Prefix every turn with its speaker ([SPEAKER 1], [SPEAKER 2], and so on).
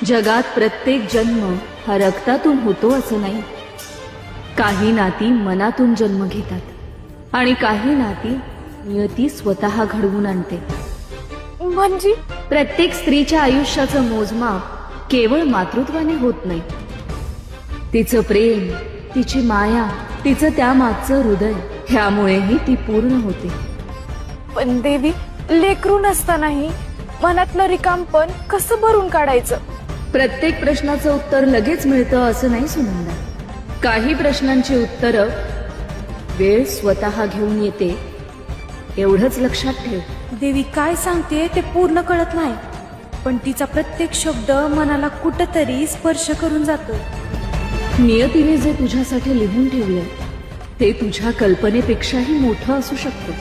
[SPEAKER 1] जगात प्रत्येक जन्म हा रक्तातून होतो असं नाही. काही नाती मनातून जन्म घेतात आणि काही नाती नियती स्वतः घडवून आणते.
[SPEAKER 2] म्हणजे
[SPEAKER 1] प्रत्येक स्त्रीच्या आयुष्याचं मोजमाप केवळ मातृत्वाने होत नाही. तिचं प्रेम, तिची माया, तिचं त्यामागचं हृदय, ह्यामुळेही ती पूर्ण होते.
[SPEAKER 2] पण देवी, लेकरू नसतानाही मनातलं रिकामपण कसं भरून काढायचं?
[SPEAKER 1] प्रत्येक प्रश्नाचं उत्तर लगेच मिळतं असं नाही सुनंदा. काही प्रश्नांची उत्तरं वेळ स्वतः घेऊन येते, एवढंच लक्षात ठेव.
[SPEAKER 2] देवी काय सांगते ते पूर्ण कळत नाही, पण तिचा प्रत्येक शब्द मनाला कुठंतरी स्पर्श करून जातो.
[SPEAKER 1] नियतीने जे तुझ्यासाठी लिहून ठेवलंय ते तुझ्या कल्पनेपेक्षाही मोठं असू शकतं.